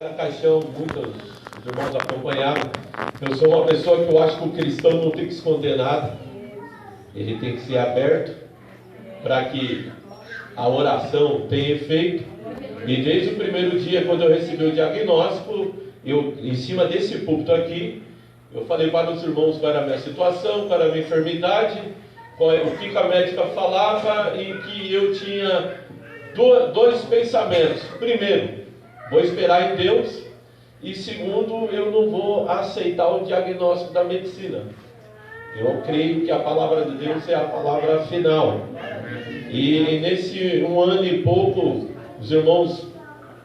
Caixão, muitos irmãos acompanharam. Eu sou uma pessoa que eu acho que o cristão não tem que esconder nada. Ele tem que ser aberto para que a oração tenha efeito. E desde o primeiro dia, quando eu recebi o diagnóstico, eu, em cima desse púlpito aqui, eu falei para os irmãos qual era a minha situação, qual era a minha enfermidade, o que a médica falava, e que eu tinha dois pensamentos. Primeiro, vou esperar em Deus. E segundo, eu não vou aceitar o diagnóstico da medicina. Eu creio que a palavra de Deus é a palavra final. E nesse 1 ano e pouco, os irmãos,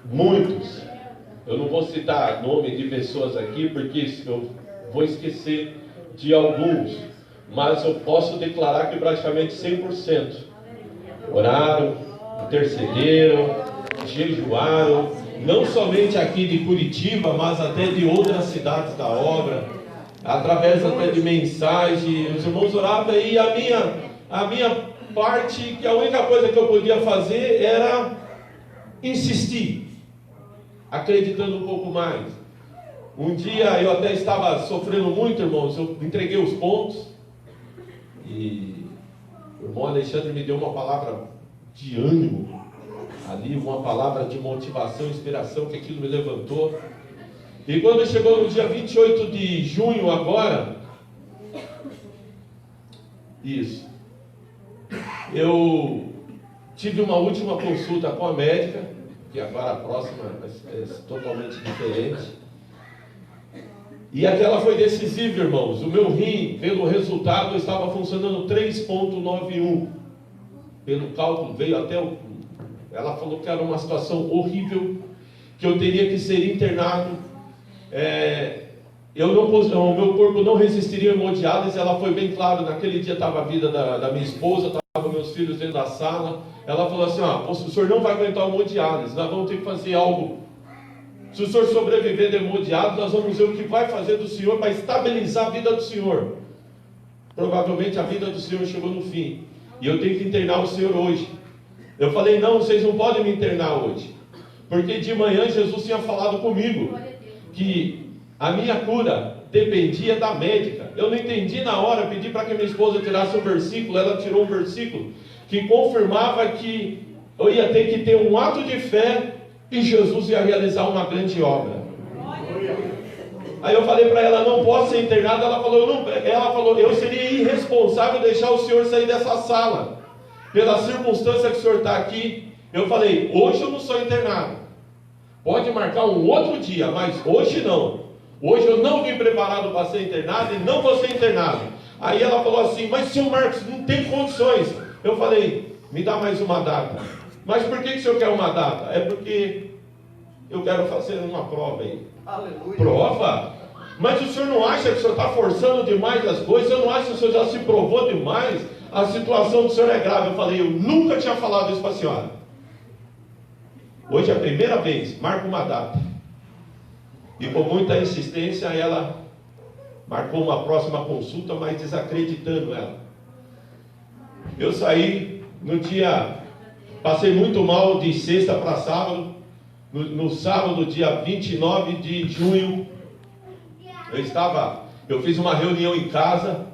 muitos, eu não vou citar nome de pessoas aqui, porque eu vou esquecer de alguns, mas eu posso declarar que praticamente 100% oraram, intercederam, jejuaram, não somente aqui de Curitiba, mas até de outras cidades da obra, através até de mensagem. Os irmãos oravam, e a minha parte, que a única coisa que eu podia fazer era insistir, acreditando um pouco mais. Um dia eu até estava sofrendo muito, irmãos, eu entreguei os pontos, e o irmão Alexandre me deu uma palavra de ânimo, ali uma palavra de motivação, inspiração, que aquilo me levantou. E quando chegou no dia 28 de junho agora, eu tive uma última consulta com a médica, que agora a próxima é totalmente diferente. E aquela foi decisiva, irmãos. O meu rim, pelo resultado, estava funcionando 3,91. Pelo cálculo, veio até o... Ela falou que era uma situação horrível, que eu teria que ser internado. O meu corpo não resistiria à hemodiálise. Ela foi bem clara. Naquele dia estava a vida da minha esposa, estavam meus filhos dentro da sala. Ela falou assim: o senhor não vai aguentar a hemodiálise, nós vamos ter que fazer algo. Se o senhor sobreviver da hemodiálise, nós vamos ver o que vai fazer do senhor para estabilizar a vida do senhor. Provavelmente a vida do senhor chegou no fim, e eu tenho que internar o senhor hoje. Eu falei: não, vocês não podem me internar hoje, porque de manhã Jesus tinha falado comigo que a minha cura dependia da médica. Eu não entendi na hora, pedi para que minha esposa tirasse um versículo. Ela tirou um versículo que confirmava que eu ia ter que ter um ato de fé e Jesus ia realizar uma grande obra. Aí eu falei para ela: não posso ser internada. Ela falou: eu seria irresponsável deixar o senhor sair dessa sala, pela circunstância que o senhor está aqui. Eu falei: hoje eu não sou internado, pode marcar um outro dia, mas hoje não. Hoje eu não vim preparado para ser internado e não vou ser internado. Aí ela falou assim: mas senhor Marcos, não tem condições. Eu falei: me dá mais uma data. Mas por que o senhor quer uma data? É porque eu quero fazer uma prova aí. Aleluia. Prova? Mas o senhor não acha que o senhor está forçando demais as coisas? O senhor não acha que o senhor já se provou demais? A situação do senhor é grave. Eu falei: eu nunca tinha falado isso para a senhora. Hoje é a primeira vez, marca uma data. E com muita insistência ela marcou uma próxima consulta, mas desacreditando ela. Eu saí no dia... Passei muito mal de sexta para sábado. No sábado, dia 29 de junho, eu fiz uma reunião em casa,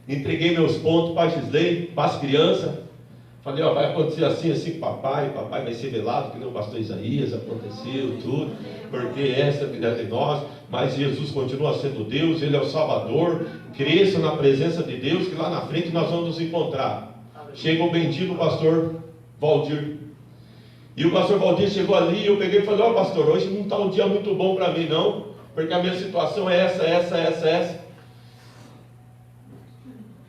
entreguei meus pontos para a Gisley, para as crianças. Falei: vai acontecer assim, assim, papai vai ser velado, que nem o pastor Isaías, aconteceu tudo, porque essa é a vida de nós, mas Jesus continua sendo Deus, Ele é o Salvador. Cresça na presença de Deus, que lá na frente nós vamos nos encontrar. Chega o bendito pastor Valdir. E o pastor Valdir chegou ali, e eu peguei e falei: pastor, hoje não está um dia muito bom para mim não, porque a minha situação é essa.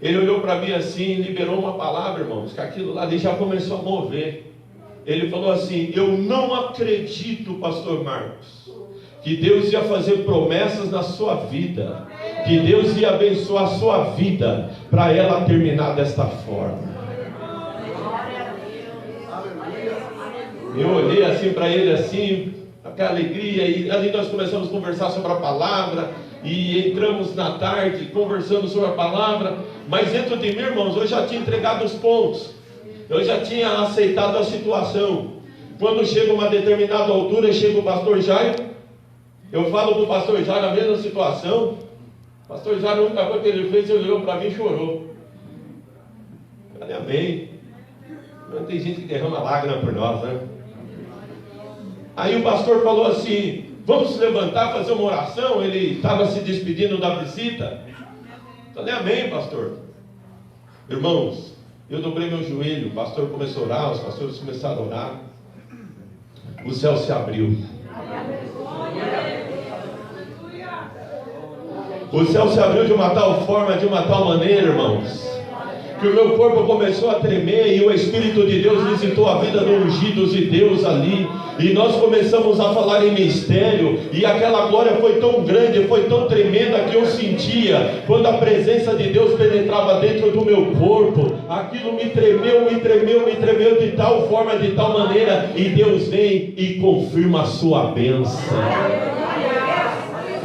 Ele olhou para mim assim, liberou uma palavra, irmãos, que aquilo lá ali já começou a mover. Ele falou assim: eu não acredito, pastor Marcos, que Deus ia fazer promessas na sua vida, que Deus ia abençoar a sua vida, para ela terminar desta forma. Eu olhei assim para ele, assim, aquela alegria, e ali nós começamos a conversar sobre a palavra, e entramos na tarde conversando sobre a palavra. Mas dentro de mim, irmãos, eu já tinha entregado os pontos, eu já tinha aceitado a situação. Quando chega uma determinada altura, chega o pastor Jairo, Eu falo para o pastor Jairo a mesma situação. O pastor Jairo, a única coisa que ele fez, ele olhou para mim e chorou. Cadê amém? Tem gente que derrama lágrima por nós, né? Aí o pastor falou assim: vamos se levantar, fazer uma oração. Ele estava se despedindo da visita. Falei, amém, pastor. Irmãos, eu dobrei meu joelho. O pastor começou a orar, os pastores começaram a orar. O céu se abriu. O céu se abriu de uma tal forma, de uma tal maneira, irmãos, que o meu corpo começou a tremer e o Espírito de Deus visitou a vida do ungido de Deus ali. E nós começamos a falar em mistério, e aquela glória foi tão grande, foi tão tremenda, que eu sentia, quando a presença de Deus penetrava dentro do meu corpo, aquilo me tremeu de tal forma, de tal maneira, e Deus vem e confirma a sua bênção.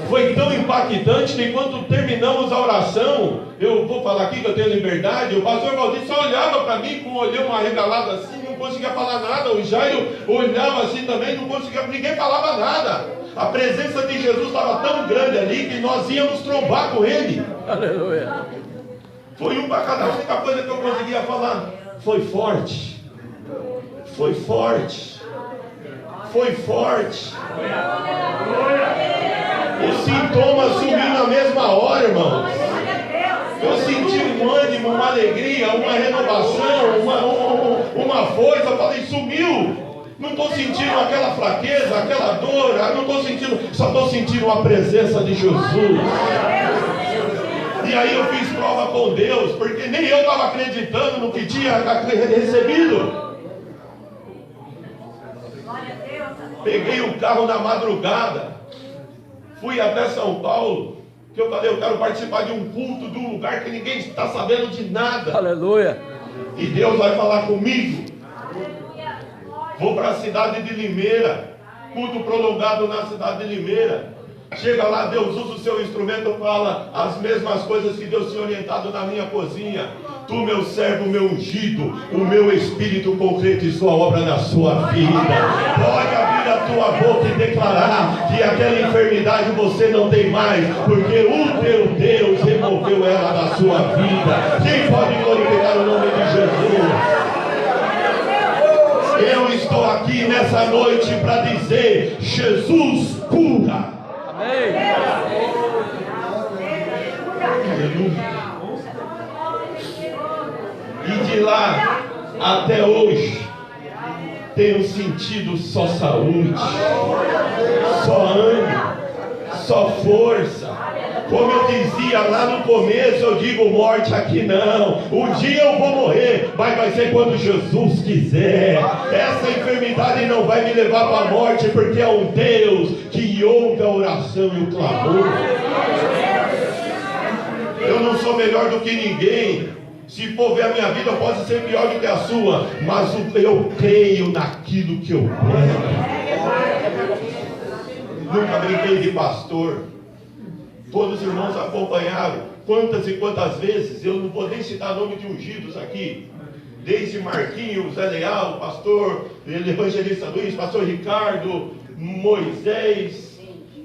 Foi tão impactante que quando terminamos a oração, eu vou falar aqui que eu tenho liberdade, o pastor Valdir só olhava para mim com o olhão arregalado assim, não conseguia falar nada. O Jairo olhava assim também, não conseguia, ninguém falava nada. A presença de Jesus estava tão grande ali que nós íamos trombar com ele. Aleluia. Foi um para cada. A única coisa que eu conseguia falar foi forte. Foi forte. Foi forte. Os sintomas sumiram na mesma hora, irmãos. Eu senti um ânimo, uma alegria, uma renovação, uma força. Eu falei, sumiu. Não estou sentindo aquela fraqueza, aquela dor. Não estou sentindo, só estou sentindo a presença de Jesus. E aí eu fiz prova com Deus, porque nem eu estava acreditando no que tinha recebido. Peguei o carro na madrugada, fui até São Paulo, que eu falei, eu quero participar de um culto, de um lugar que ninguém está sabendo de nada. Aleluia. E Deus vai falar comigo. Vou para a cidade de Limeira, culto prolongado na cidade de Limeira. Chega lá, Deus usa o seu instrumento, fala as mesmas coisas que Deus tinha orientado na minha cozinha. Tu, meu servo, meu ungido, o meu Espírito concretizou a obra na sua vida. Pode abrir a tua boca e declarar que aquela enfermidade você não tem mais, porque o teu Deus removeu ela da sua vida. Quem pode glorificar o nome de Jesus? Eu estou aqui nessa noite para dizer: Jesus cura. Amém. Aleluia. E de lá até hoje tenho sentido só saúde, só ânimo, só força. Como eu dizia lá no começo, eu digo, morte aqui não. Um dia eu vou morrer, mas vai ser quando Jesus quiser. Essa enfermidade não vai me levar para a morte, porque é um Deus que ouve a oração e o clamor. Eu não sou melhor do que ninguém. Se for ver a minha vida, pode ser pior do que a sua, mas eu creio naquilo que eu creio. Nunca brinquei de pastor. Todos os irmãos acompanharam quantas e quantas vezes. Eu não vou nem citar nome de ungidos aqui, desde Marquinhos, Zé Leal, pastor evangelista Luiz, pastor Ricardo, Moisés.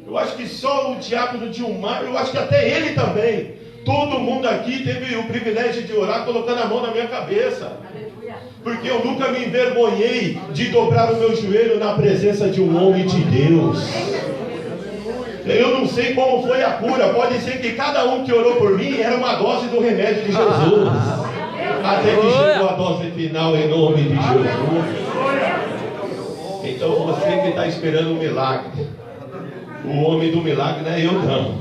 Eu acho que só o diácono Dilmar, eu acho que até ele também. Todo mundo aqui teve o privilégio de orar colocando a mão na minha cabeça. Porque eu nunca me envergonhei de dobrar o meu joelho na presença de um homem de Deus. Eu não sei como foi a cura. Pode ser que cada um que orou por mim era uma dose do remédio de Jesus. Até que chegou a dose final em nome de Jesus. Então você que está esperando um milagre, o homem do milagre não é eu não.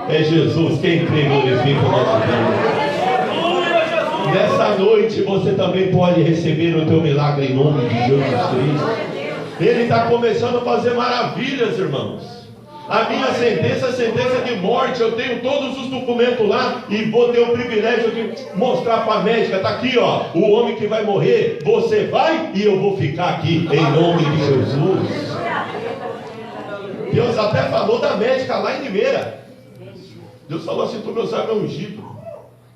É Jesus. Quem crê glorifica o nosso Deus. Nessa noite você também pode receber o teu milagre em nome de Jesus Cristo. Ele está começando a fazer maravilhas, irmãos. A minha sentença é sentença de morte. Eu tenho todos os documentos lá e vou ter o privilégio de mostrar para a médica. Está aqui, ó, o homem que vai morrer. Você vai e eu vou ficar aqui em nome de Jesus. Deus até falou da médica lá em Limeira. Deus falou assim: tu, meu servo, é ungido.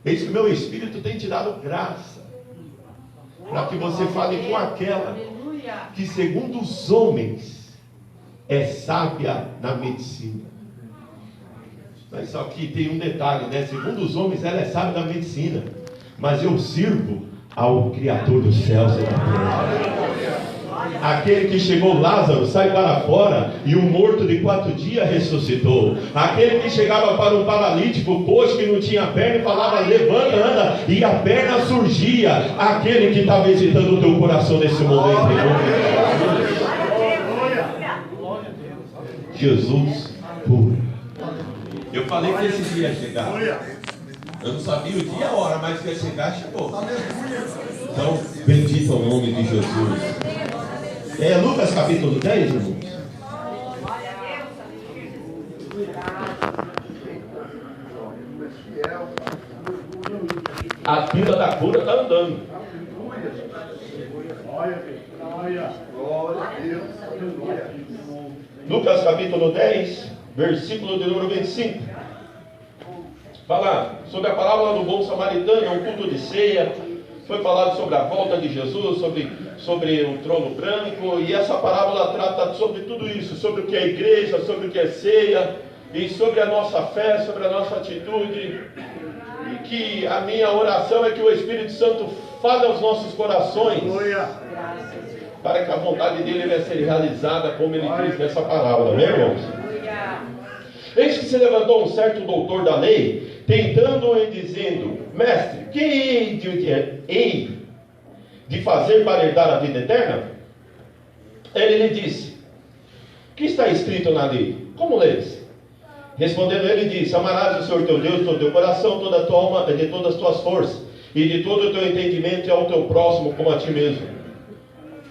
Eis que meu Espírito tem te dado graça, para que você fale com aquela que, segundo os homens, é sábia na medicina. Mas só que tem um detalhe, né? Segundo os homens, ela é sábia na medicina. Mas eu sirvo ao Criador dos céus e da terra. Aquele que chegou Lázaro, sai para fora, e o morto de 4 dias ressuscitou. Aquele que chegava para um paralítico, coxo que não tinha perna, e falava, levanta, anda, e a perna surgia. Aquele que está visitando o teu coração nesse momento, em nome de Jesus. Jesus puro. Eu falei que esse dia ia chegar. Eu não sabia o dia e a hora, mas que ia chegar, chegou. Então, bendito é o nome de Jesus. É Lucas capítulo 10, irmãos. A fila da cura está andando. Lucas capítulo 10, versículo de número 25. Fala sobre a parábola do bom samaritano, um culto de ceia. Foi falado sobre a volta de Jesus, sobre o trono branco, e essa parábola trata sobre tudo isso, sobre o que é igreja, sobre o que é ceia, e sobre a nossa fé, sobre a nossa atitude. E que a minha oração é que o Espírito Santo fale aos nossos corações, para que a vontade dele venha ser realizada, como ele diz nessa parábola, né, irmãos? Eis que se levantou um certo doutor da lei, tentando-o e dizendo, mestre, que hei de fazer para herdar a vida eterna? Ele lhe disse, que está escrito na lei? Como lês? Respondendo ele disse, amarás o Senhor teu Deus de todo o teu coração, toda a tua alma, de todas as tuas forças, e de todo o teu entendimento, e ao teu próximo como a ti mesmo.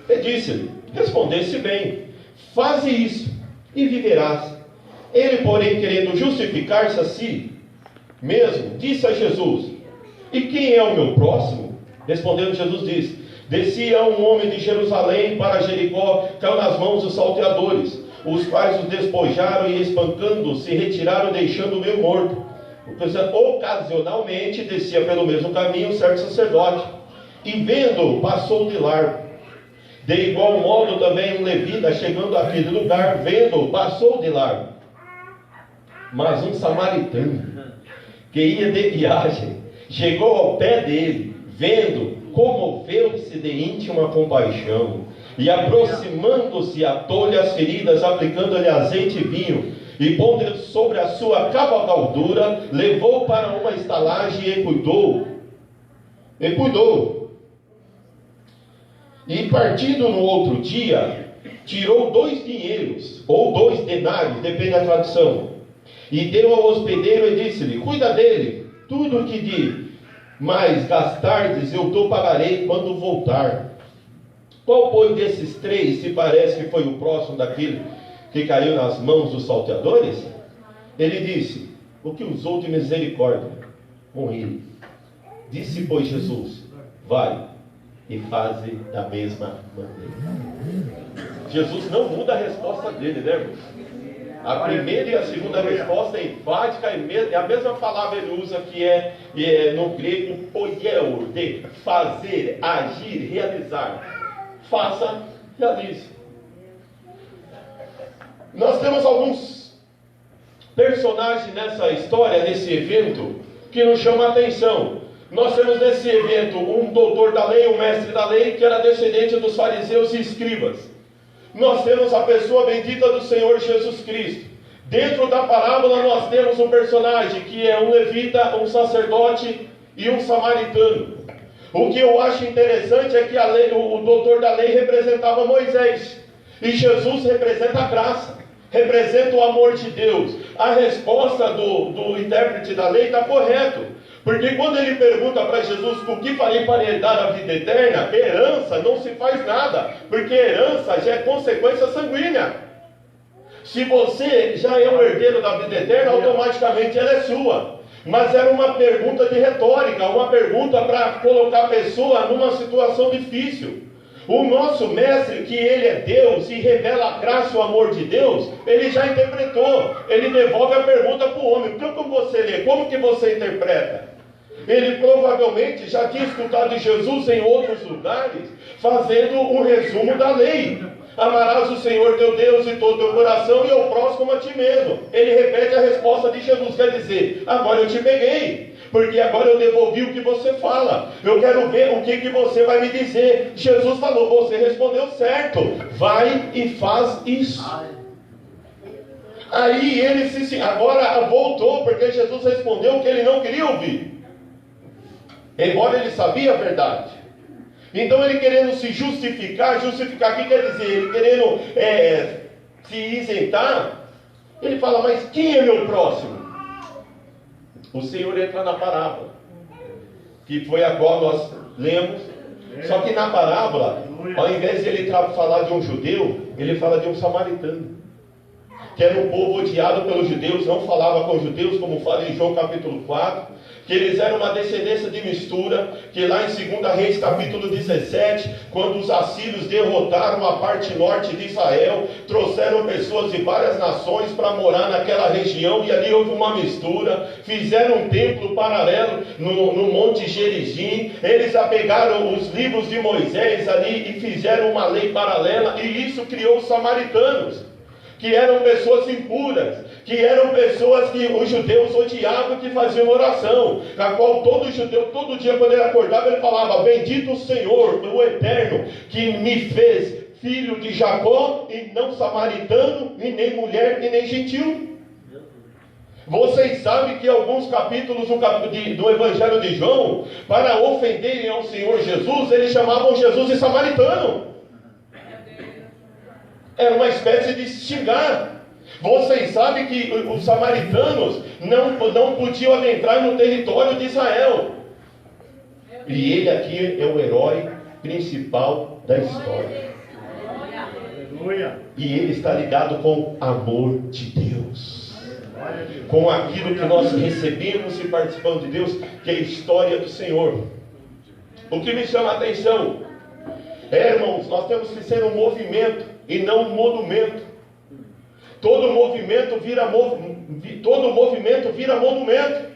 E disse-lhe, respondeste bem, faze isso, e viverás. Ele, porém, querendo justificar-se a si mesmo, disse a Jesus, e quem é o meu próximo? Respondendo Jesus disse, descia um homem de Jerusalém para Jericó, caiu nas mãos dos salteadores, os quais os despojaram e espancando, se retiraram, deixando o meio morto. Ocasionalmente descia pelo mesmo caminho um certo sacerdote, e vendo, passou de largo. De igual modo também um levita, chegando àquele lugar, vendo, passou de largo. Mas um samaritano, que ia de viagem, chegou ao pé dele, vendo, comoveu-se de íntima compaixão, e aproximando-se, atou-lhe as feridas, aplicando-lhe azeite e vinho, e pondo sobre a sua cavalgadura, levou para uma estalagem e cuidou. E partindo no outro dia, tirou 2 dinheiros, ou 2 denários, depende da tradução, e deu ao hospedeiro e disse-lhe, cuida dele, tudo o que de mais gastardes eu te pagarei quando voltar. Qual, pois, desses 3 se parece que foi o próximo daquele que caiu nas mãos dos salteadores? Ele disse, o que usou de misericórdia com ele. Disse, pois, Jesus, vai e faze da mesma maneira. Jesus não muda a resposta dele, né, irmãos? A primeira e a segunda resposta é enfática, é a mesma palavra ele usa que é no grego poieo, de fazer, agir, realizar. Faça, realize. Nós temos alguns personagens nessa história, nesse evento, que nos chamam a atenção. Nós temos nesse evento um doutor da lei, um mestre da lei, que era descendente dos fariseus e escribas. Nós temos a pessoa bendita do Senhor Jesus Cristo. Dentro da parábola nós temos um personagem que é um levita, um sacerdote e um samaritano. O que eu acho interessante é que o doutor da lei representava Moisés. E Jesus representa a graça, representa o amor de Deus. A resposta do intérprete da lei está correta. Porque quando ele pergunta para Jesus o que farei para herdar a vida eterna, herança não se faz nada, porque herança já é consequência sanguínea. Se você já é um herdeiro da vida eterna, automaticamente ela é sua. Mas era uma pergunta de retórica, uma pergunta para colocar a pessoa numa situação difícil. O nosso mestre, que ele é Deus e revela a graça e o amor de Deus, ele já interpretou. Ele devolve a pergunta para o homem. Como você lê? Como que você interpreta? Ele provavelmente já tinha escutado Jesus em outros lugares, fazendo um resumo da lei. Amarás o Senhor teu Deus de todo o teu coração e ao próximo a ti mesmo. Ele repete a resposta de Jesus, quer dizer, agora eu te peguei, porque agora eu devolvi o que você fala. Eu quero ver o que você vai me dizer. Jesus falou, você respondeu certo, vai e faz isso. Aí ele agora voltou, porque Jesus respondeu o que ele não queria ouvir, embora ele sabia a verdade. Então ele querendo se justificar aqui quer dizer, ele querendo se isentar, ele fala, mas quem é meu próximo? O Senhor entra na parábola, que foi a qual nós lemos. Só que na parábola, ao invés de ele falar de um judeu, ele fala de um samaritano, que era um povo odiado pelos judeus, não falava com os judeus, como fala em João capítulo 4, que eles eram uma descendência de mistura, que lá em 2 Reis capítulo 17, quando os assírios derrotaram a parte norte de Israel, trouxeram pessoas de várias nações para morar naquela região, e ali houve uma mistura, fizeram um templo paralelo no Monte Gerizim, eles apegaram os livros de Moisés ali e fizeram uma lei paralela, e isso criou os samaritanos, que eram pessoas impuras, que eram pessoas que os judeus odiavam, que faziam oração, a qual todo judeu, todo dia quando ele acordava, ele falava, bendito o Senhor, o Eterno, que me fez filho de Jacó, e não samaritano, e nem mulher, e nem gentil. Vocês sabem que alguns capítulos do Evangelho de João, para ofenderem ao Senhor Jesus, eles chamavam Jesus de samaritano. Era uma espécie de xingar. Vocês sabem que os samaritanos não podiam adentrar no território de Israel. E ele aqui é o herói principal da história. E ele está ligado com o amor de Deus, com aquilo que nós recebemos e participamos de Deus, que é a história do Senhor. O que me chama a atenção irmãos, nós temos que ser um movimento e não um monumento. Todo movimento vira monumento.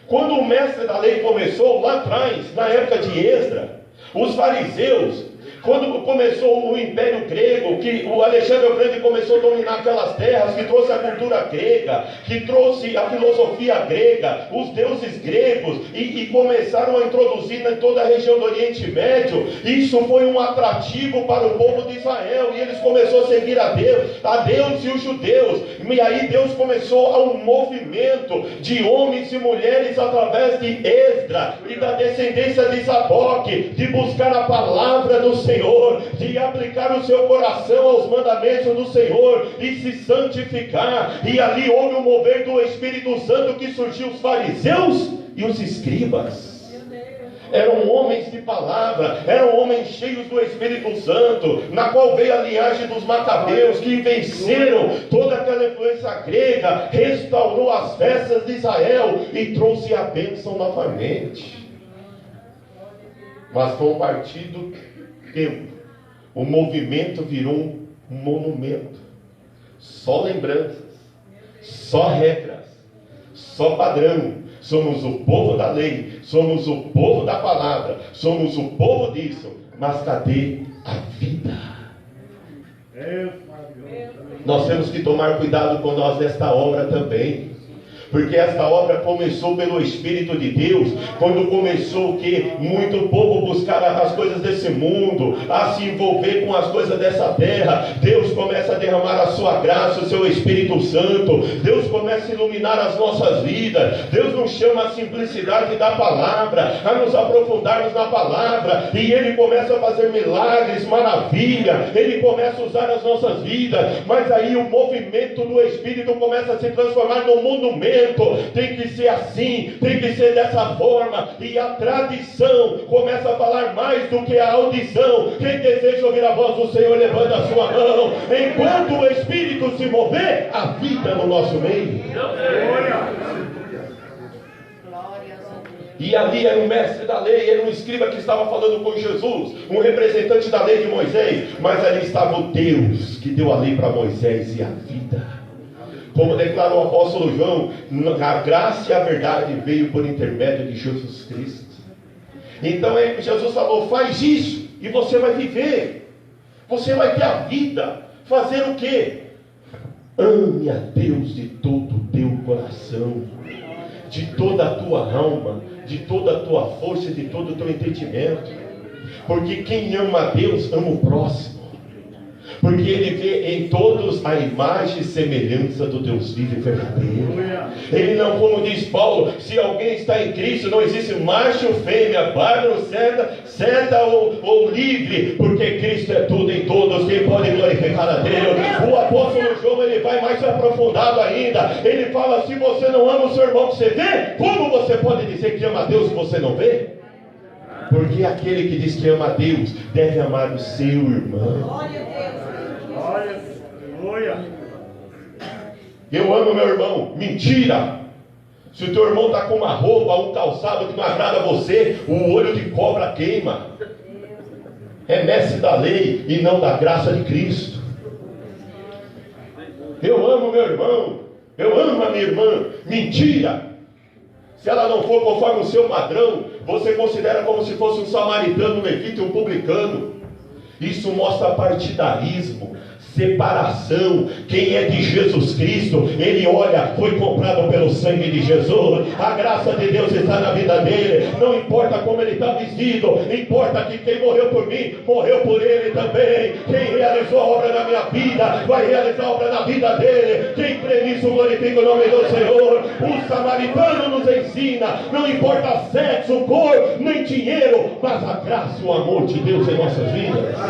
Quando o mestre da lei começou lá atrás, na época de Esdras, os fariseus, quando começou o Império Grego, que o Alexandre o Grande começou a dominar aquelas terras, que trouxe a cultura grega, que trouxe a filosofia grega, os deuses gregos, e começaram a introduzir em toda a região do Oriente Médio, isso foi um atrativo para o povo de Israel, e eles começaram a seguir a Deus e os judeus, e aí Deus começou a um movimento de homens e mulheres através de Esdras e da descendência de Zadoc, de buscar a palavra do Senhor, de aplicar o seu coração aos mandamentos do Senhor e se santificar. E ali houve um mover do Espírito Santo, que surgiu os fariseus e os escribas. Eram homens de palavra, eram homens cheios do Espírito Santo, na qual veio a linhagem dos Macabeus, que venceram toda aquela influência grega, restaurou as festas de Israel e trouxe a bênção novamente. Mas com o partido tempo, o movimento virou um monumento. Só lembranças, só regras, só padrão. Somos o povo da lei, somos o povo da palavra, somos o povo disso. Mas cadê a vida? Nós temos que tomar cuidado com nós nesta obra também. Porque esta obra começou pelo Espírito de Deus, quando começou que muito povo buscar as coisas desse mundo, a se envolver com as coisas dessa terra. Deus começa a derramar a sua graça, o seu Espírito Santo. Deus começa a iluminar as nossas vidas. Deus nos chama à simplicidade da palavra, a nos aprofundarmos na palavra, e Ele começa a fazer milagres, maravilha. Ele começa a usar as nossas vidas, mas aí o movimento do Espírito começa a se transformar num monumento. Tem que ser assim, tem que ser dessa forma, e a tradição começa a falar mais do que a audição. Quem deseja ouvir a voz do Senhor, levanta a sua mão. Enquanto o Espírito se mover, a vida no nosso meio. E ali era um mestre da lei, era um escriba que estava falando com Jesus, um representante da lei de Moisés, mas ali estava o Deus que deu a lei para Moisés e a vida. Como declara o apóstolo João, a graça e a verdade veio por intermédio de Jesus Cristo. Então Jesus falou, faz isso e você vai viver. Você vai ter a vida. Fazer o quê? Ame a Deus de todo o teu coração, de toda a tua alma, de toda a tua força, de todo o teu entendimento. Porque quem ama a Deus, ama o próximo. Porque ele vê em todos a imagem e semelhança do Deus vivo e verdadeiro. Ele não, como diz Paulo, se alguém está em Cristo, não existe macho ou fêmea, bárbaro, certa ou livre, porque Cristo é tudo em todos. Quem pode glorificar a Deus? O apóstolo João, ele vai mais aprofundado ainda. Ele fala: se você não ama o seu irmão que você vê, como você pode dizer que ama a Deus se você não vê? Porque aquele que diz que ama a Deus deve amar o seu irmão. Eu amo meu irmão. Mentira! Se o teu irmão está com uma roupa, um calçado que não agrada a você, o olho de cobra queima. É mestre da lei e não da graça de Cristo. Eu amo meu irmão, eu amo a minha irmã. Mentira! Se ela não for conforme o seu padrão, você considera como se fosse um samaritano, um levita e um publicano. Isso mostra partidarismo, separação. Quem é de Jesus Cristo, ele olha, foi comprado pelo sangue de Jesus. A graça de Deus está na vida dele. Não importa como ele está vestido, importa que quem morreu por mim, morreu por ele também. Quem realizou a obra na minha vida, vai realizar a obra na vida dele. Quem crê nisso, glorifica o nome do Senhor. O samaritano nos ensina: não importa sexo, cor, nem dinheiro, mas a graça e o amor de Deus em nossas vidas.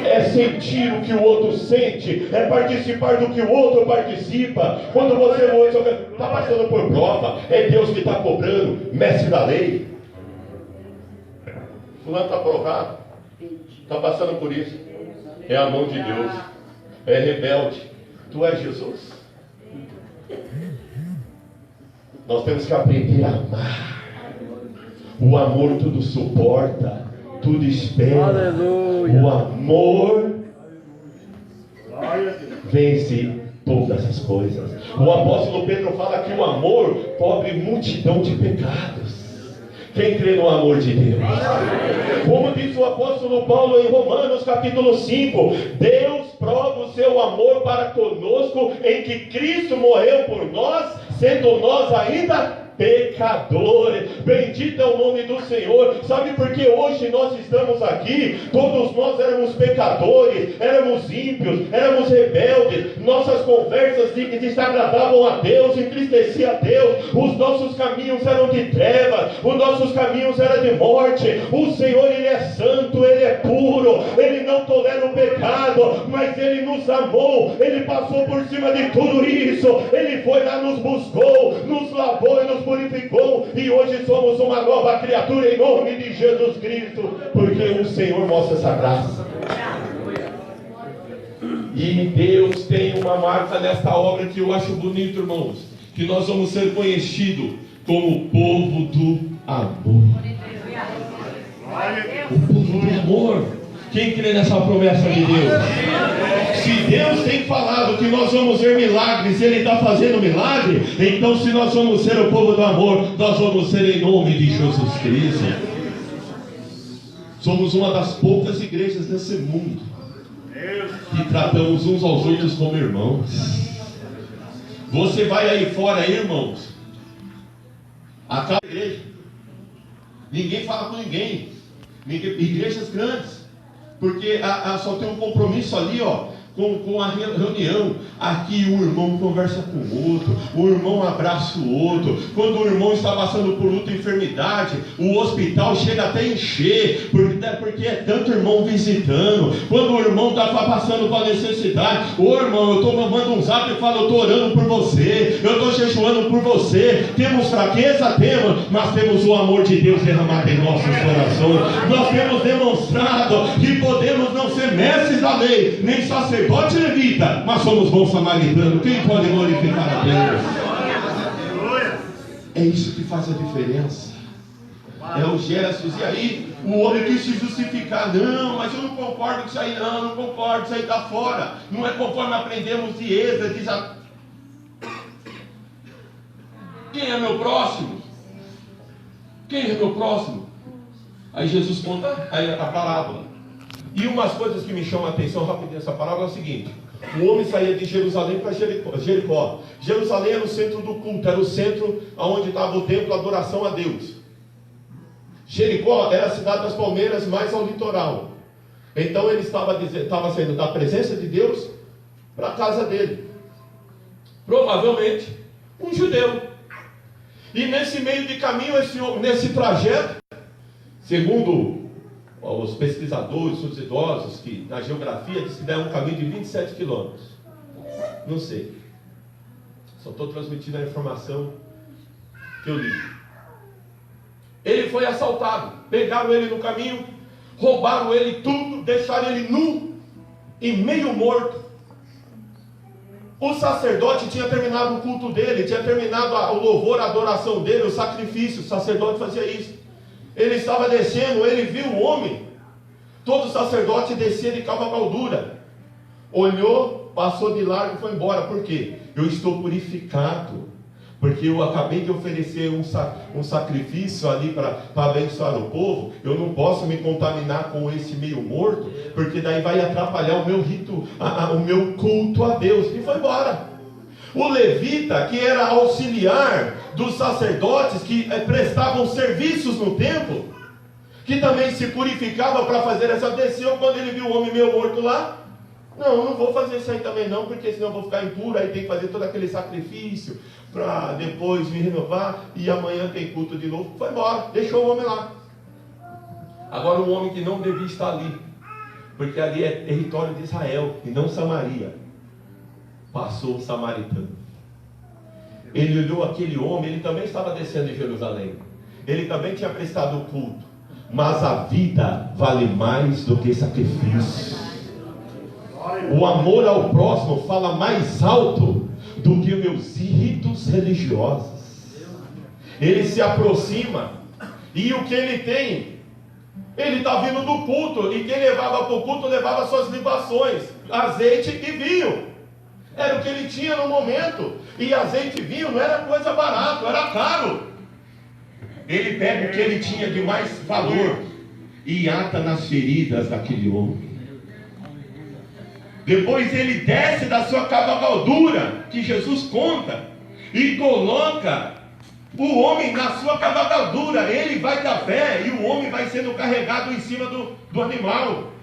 É sentir o que o outro sente, é participar do que o outro participa. Quando você está passando por prova, é Deus que está cobrando, mestre da lei. Fulano está provado, está passando por isso, é a mão de Deus, é rebelde. Tu és Jesus. Nós temos que aprender a amar. O amor tudo suporta, tudo espera. Aleluia. O amor vence todas as coisas. O apóstolo Pedro fala que o amor cobre multidão de pecados. Quem crê no amor de Deus? Como diz o apóstolo Paulo em Romanos capítulo 5, Deus prova o seu amor para conosco em que Cristo morreu por nós, sendo nós ainda pecadores. Bendito é o nome do Senhor. Sabe por que hoje nós estamos aqui? Todos nós éramos pecadores, éramos ímpios, éramos rebeldes. Nossas conversas desagradavam a Deus, entristeciam a Deus. Os nossos caminhos eram de trevas, os nossos caminhos eram de morte. O Senhor, Ele é santo, Ele é puro, Ele não tolera o pecado, mas Ele nos amou, Ele passou por cima de tudo isso. Ele foi lá, nos buscou, nos lavou e nos purificou, e hoje somos uma nova criatura em nome de Jesus Cristo, porque o Senhor mostra essa graça. E Deus tem uma marca nesta obra que eu acho bonito, irmãos, que nós vamos ser conhecidos como o povo do amor. O povo do amor. Quem crê nessa promessa de Deus? Se Deus tem falado que nós vamos ver milagres, Ele está fazendo milagre, então se nós vamos ser o povo do amor, nós vamos ser em nome de Jesus Cristo. Somos uma das poucas igrejas desse mundo que tratamos uns aos outros como irmãos. Você vai aí fora, irmãos, a cada igreja, ninguém fala com ninguém. Igrejas grandes, porque só tem um compromisso ali, ó, com a reunião. Aqui o irmão conversa com o outro, o irmão abraça o outro. Quando o irmão está passando por luta e enfermidade, o hospital chega até a encher, porque é tanto irmão visitando. Quando o irmão está passando com a necessidade, ô irmão, eu estou mandando um zap e falo: eu estou orando por você, eu estou jejuando por você. Temos fraqueza? Temos, mas temos o amor de Deus derramado em nossos corações. Nós temos demonstrado que podemos não ser mestres da lei, nem sacerdote levita, mas somos bons samaritanos. Quem pode glorificar a Deus? É isso que faz a diferença. É os gestos. E aí o homem quis se justificar: não, mas eu não concordo com isso aí, não concordo, isso aí está fora, não é conforme aprendemos de Êxodo, que já... Quem é meu próximo? Quem é meu próximo? Aí Jesus conta a parábola. E umas coisas que me chamam a atenção rapidinho essa parábola é o seguinte: o homem saía de Jerusalém para Jericó. Jerusalém era o centro do culto, era o centro onde estava o templo, a adoração a Deus. Jericó era a cidade das palmeiras mais ao litoral. Então ele estava saindo da presença de Deus para a casa dele. Provavelmente um judeu. E nesse meio de caminho, nesse trajeto, segundo os pesquisadores, os idosos, que na geografia diz que dá um caminho de 27 quilômetros. Não sei. Só estou transmitindo a informação que eu li. Ele foi assaltado. Pegaram ele no caminho, roubaram ele tudo, deixaram ele nu e meio morto. O sacerdote tinha terminado o culto dele, tinha terminado o louvor, a adoração dele, o sacrifício. O sacerdote fazia isso. Ele estava descendo, ele viu o homem. Todo sacerdote descia de cavalgadura. Olhou, passou de largo e foi embora. Por quê? Eu estou purificado. Porque eu acabei de oferecer um sacrifício ali para abençoar o povo. Eu não posso me contaminar com esse meio morto, porque daí vai atrapalhar o meu rito, o meu culto a Deus. E foi embora. O levita, que era auxiliar dos sacerdotes que prestavam serviços no templo, que também se purificava para fazer essa, desceu quando ele viu o homem meio morto lá. Não vou fazer isso aí também não, porque senão eu vou ficar impuro, aí tem que fazer todo aquele sacrifício para depois me renovar, e amanhã tem culto de novo. Foi embora, deixou o homem lá. Agora um homem que não devia estar ali, porque ali é território de Israel e não Samaria, passou um samaritano. Ele olhou aquele homem, ele também estava descendo de Jerusalém, ele também tinha prestado o culto, mas a vida vale mais do que sacrifício. O amor ao próximo fala mais alto do que os meus ritos religiosos. Ele se aproxima, e o que ele tem? Ele está vindo do culto, e quem levava para o culto levava suas libações, azeite e vinho. Era o que ele tinha no momento. E azeite e vinho não era coisa barata, era caro. Ele pega o que ele tinha de mais valor e ata nas feridas daquele homem. Depois ele desce da sua cavalgadura, que Jesus conta, e coloca o homem na sua cavalgadura. Ele vai da pé e o homem vai sendo carregado em cima do animal.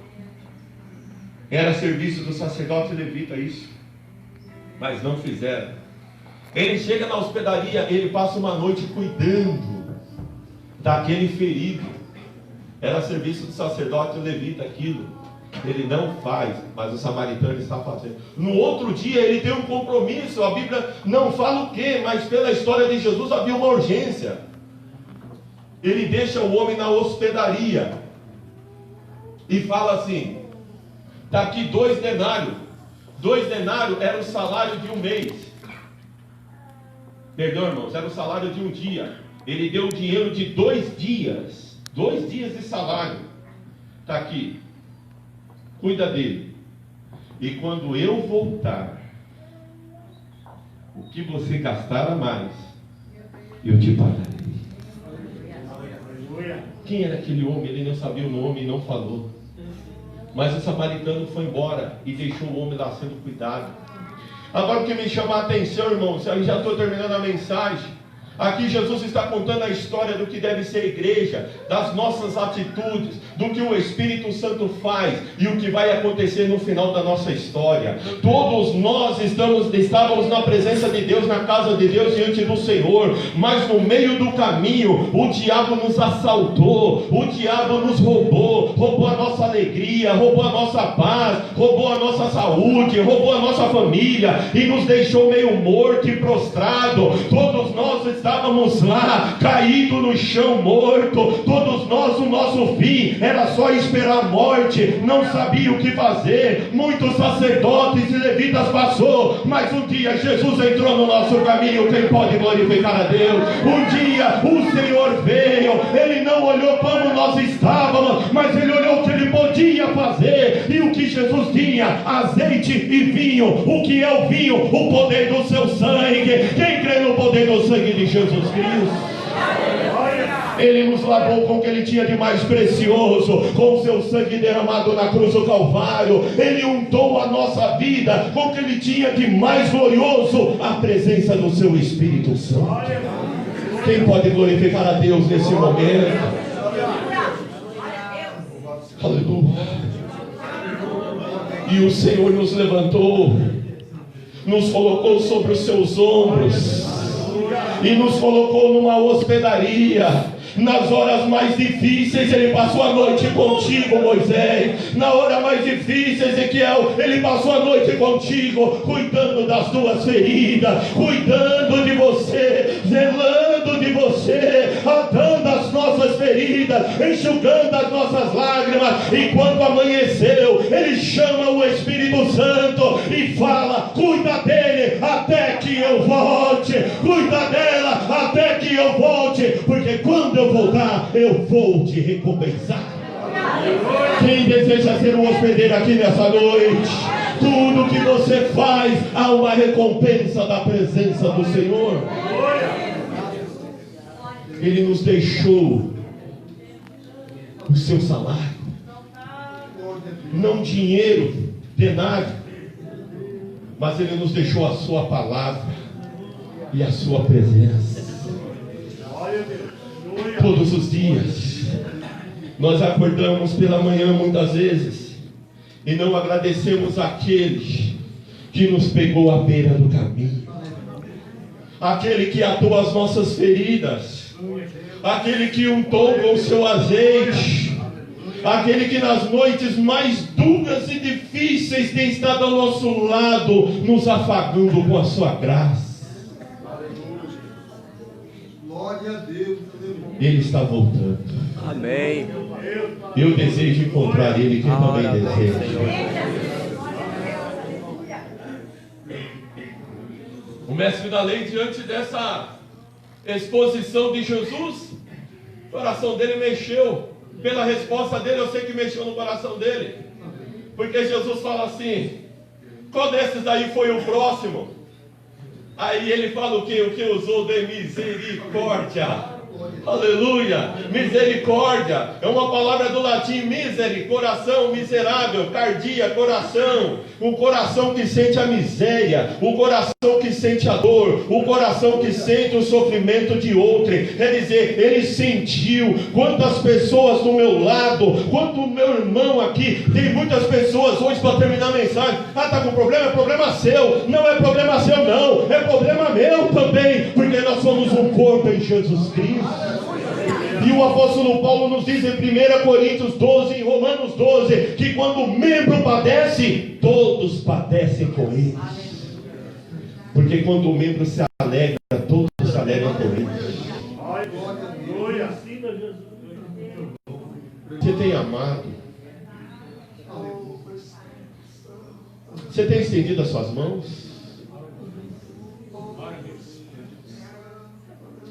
Era serviço do sacerdote levita isso, mas não fizeram. Ele chega na hospedaria, ele passa uma noite cuidando daquele ferido. Era serviço do sacerdote levita aquilo. Ele não faz, mas o samaritano está fazendo. No outro dia ele tem um compromisso. A Bíblia não fala o que, mas pela história de Jesus havia uma urgência. Ele deixa o homem na hospedaria e fala assim: está aqui 2 denários. 2 denários era o salário de um mês. Perdão, irmãos, era o salário de um dia. Ele deu o dinheiro de 2 dias. 2 dias de salário. Está aqui. Cuida dele. E quando eu voltar, o que você gastar a mais, eu te pagarei. Quem era aquele homem? Ele não sabia o nome e não falou. Mas o samaritano foi embora e deixou o homem lá sendo cuidado. Agora o que me chama a atenção, irmãos, aí já estou terminando a mensagem. Aqui Jesus está contando a história do que deve ser a igreja, das nossas atitudes, do que o Espírito Santo faz e o que vai acontecer no final da nossa história. Todos nós estávamos na presença de Deus, na casa de Deus, diante do Senhor, mas no meio do caminho o diabo nos assaltou, o diabo nos roubou a nossa alegria, roubou a nossa paz, roubou a nossa saúde, roubou a nossa família e nos deixou meio morto e prostrado. Todos nós estávamos lá, caído no chão, morto. Todos nós, o nosso fim era só esperar a morte, não sabia o que fazer. Muitos sacerdotes e levitas passou, mas um dia Jesus entrou no nosso caminho. Quem pode glorificar a Deus? Um dia o Senhor veio, Ele não olhou como nós estávamos, mas Ele olhou o que Ele podia fazer. E o que Jesus tinha? Azeite e vinho. O que é o vinho? O poder do seu sangue. Quem crê no poder do sangue de de Jesus Cristo. Ele nos lavou com o que Ele tinha de mais precioso, com o seu sangue derramado na cruz do Calvário. Ele untou a nossa vida com o que Ele tinha de mais glorioso, a presença do seu Espírito Santo. Quem pode glorificar a Deus nesse momento? Aleluia. E o Senhor nos levantou, nos colocou sobre os seus ombros e nos colocou numa hospedaria. Nas horas mais difíceis Ele passou a noite contigo, Moisés. Na hora mais difícil, Ezequiel, Ele passou a noite contigo, cuidando das tuas feridas, cuidando de você, zelando de você, atando as nossas feridas, enxugando as nossas lágrimas. E quando amanheceu, Ele chama o Espírito Santo e fala: cuida dele até que eu volte, cuida dela até que eu volte, porque quando eu voltar, eu vou te recompensar. Quem deseja ser um hospedeiro aqui nessa noite, tudo que você faz, há uma recompensa da presença do Senhor. Ele nos deixou o seu salário, não dinheiro, denário, mas Ele nos deixou a sua palavra e a sua presença. Todos os dias nós acordamos pela manhã muitas vezes e não agradecemos aquele que nos pegou à beira do caminho, aquele que atou as nossas feridas, aquele que untou com o seu azeite, aquele que nas noites mais duras e difíceis tem estado ao nosso lado, nos afagando com a sua graça. Glória a Deus. Ele está voltando. Amém. Eu desejo encontrar Ele, quem também deseja. O mestre da lei, diante dessa exposição de Jesus, o coração dele mexeu. Pela resposta dele, eu sei que mexeu no coração dele, porque Jesus fala assim: qual desses aí foi o próximo? Aí ele fala o que? O que usou de misericórdia. Aleluia, misericórdia é uma palavra do latim miseri, coração, miserável, cardia, coração, o coração que sente a miséria, o coração que sente a dor, o coração que sente o sofrimento de outrem. Quer dizer, ele sentiu. Quantas pessoas do meu lado, quanto o meu irmão aqui, tem muitas pessoas hoje, para terminar a mensagem: está com problema? É problema seu. Não é problema seu não, é problema meu também, porque nós somos um corpo em Jesus Cristo. E o apóstolo Paulo nos diz em 1 Coríntios 12, em Romanos 12, que quando o membro padece, todos padecem com ele. Porque quando o membro se alegra, todos se alegram com ele. Você tem amado? Você tem estendido as suas mãos?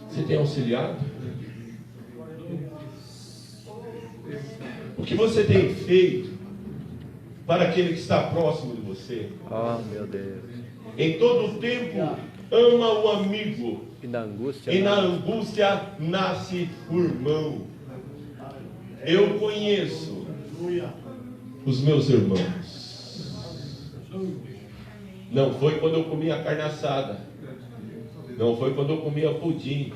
Você tem auxiliado? O que você tem feito para aquele que está próximo de você? Oh, meu Deus. Em todo o tempo, ama o amigo, E na angústia, e na angústia nasce o irmão. Eu conheço os meus irmãos. Não foi quando eu comia carne assada, não foi quando eu comia pudim,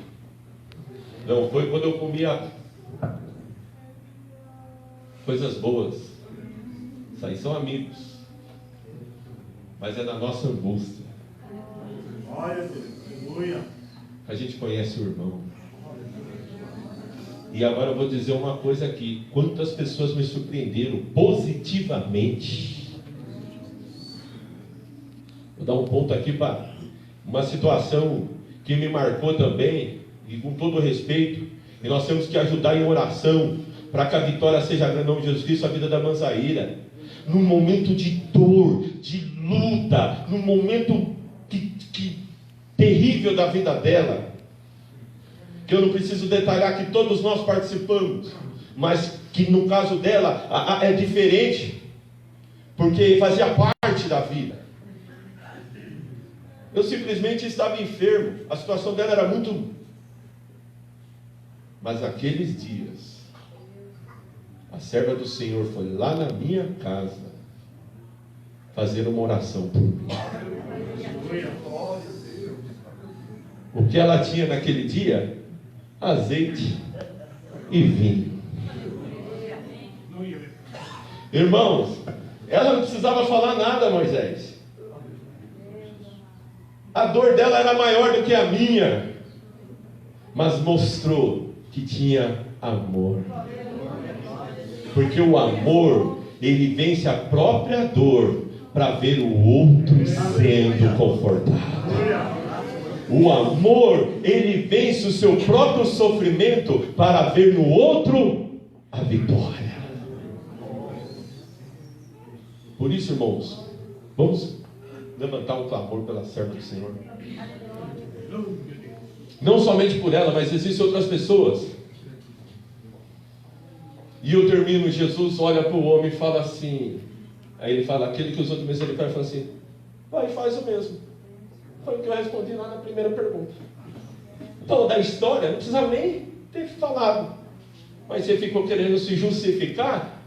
não foi quando eu comia coisas boas. Isso aí são amigos, mas é na nossa angústia a gente conhece o irmão. E agora eu vou dizer uma coisa aqui: quantas pessoas me surpreenderam positivamente. Vou dar um ponto aqui para uma situação que me marcou também, e com todo respeito, e nós temos que ajudar em oração para que a vitória seja grande, em nome de Jesus Cristo, a vida da Manzaíra. Num momento de dor, de luta, num momento terrível da vida dela, que eu não preciso detalhar, que todos nós participamos, mas que no caso dela é diferente, porque fazia parte da vida. Eu simplesmente estava enfermo. A situação dela era muito... Mas naqueles dias, a serva do Senhor foi lá na minha casa fazer uma oração por mim. O que ela tinha naquele dia? Azeite e vinho. Irmãos, ela não precisava falar nada, Moisés. A dor dela era maior do que a minha, mas mostrou que tinha amor. Porque o amor, ele vence a própria dor para ver o outro sendo confortado. O amor, ele vence o seu próprio sofrimento para ver no outro a vitória. Por isso, irmãos, vamos levantar um clamor pela serva do Senhor. Não somente por ela, mas existem outras pessoas. E eu termino, Jesus olha para o homem e fala assim, aí ele fala, aquele que os outros misericórdia, fala assim, vai e faz o mesmo. Foi o que eu respondi lá na primeira pergunta. Então, da história, não precisava nem ter falado. Mas você ficou querendo se justificar,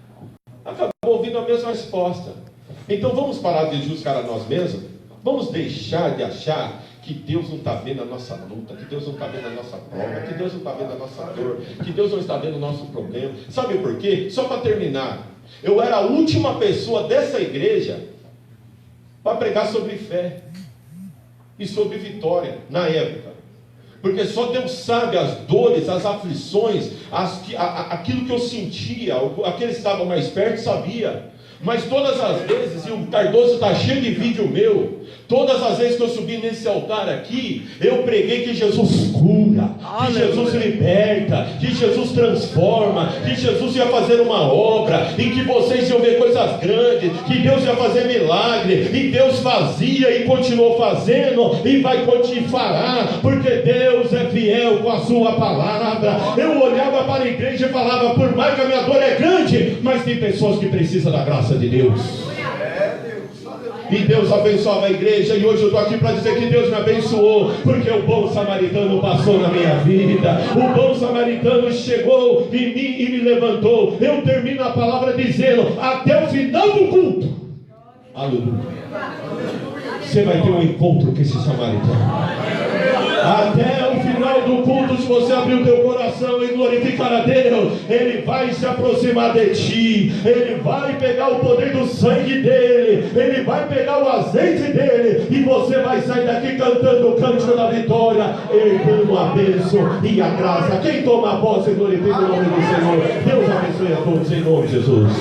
acabou ouvindo a mesma resposta. Então vamos parar de justificar a nós mesmos. Vamos deixar de achar que Deus não está vendo a nossa luta, que Deus não está vendo a nossa prova, que Deus não está vendo a nossa dor, que Deus não está vendo o nosso problema. Sabe por quê? Só para terminar, eu era a última pessoa dessa igreja para pregar sobre fé e sobre vitória na época. Porque só Deus sabe as dores, as aflições, aquilo que eu sentia. Aqueles que estavam mais perto sabia. Mas todas as vezes, e o Cardoso está cheio de vídeo meu, todas as vezes que eu subi nesse altar aqui, eu preguei que Jesus cura, que Jesus liberta, que Jesus transforma, que Jesus ia fazer uma obra, e que vocês iam ver coisas grandes, que Deus ia fazer milagre, e Deus fazia e continuou fazendo, e vai continuar, porque Deus é fiel com a sua palavra. Eu olhava para a igreja e falava, por mais que a minha dor é grande, mas tem pessoas que precisam da graça de Deus. E Deus abençoava a igreja. E hoje eu estou aqui para dizer que Deus me abençoou, porque o bom samaritano passou na minha vida. O bom samaritano chegou em mim e me levantou. Eu termino a palavra dizendo, até o final do culto, aleluia, você vai ter um encontro com esse samaritano. Até o final do culto, se você abrir o teu coração e glorificar a Deus, Ele vai se aproximar de ti. Ele vai pegar o poder do sangue dele, Ele vai pegar o azeite dele, e você vai sair daqui cantando o cântico da vitória, herdando a bênção e a graça. Quem toma a posse glorifica o nome do Senhor. Deus abençoe a todos em nome de Jesus.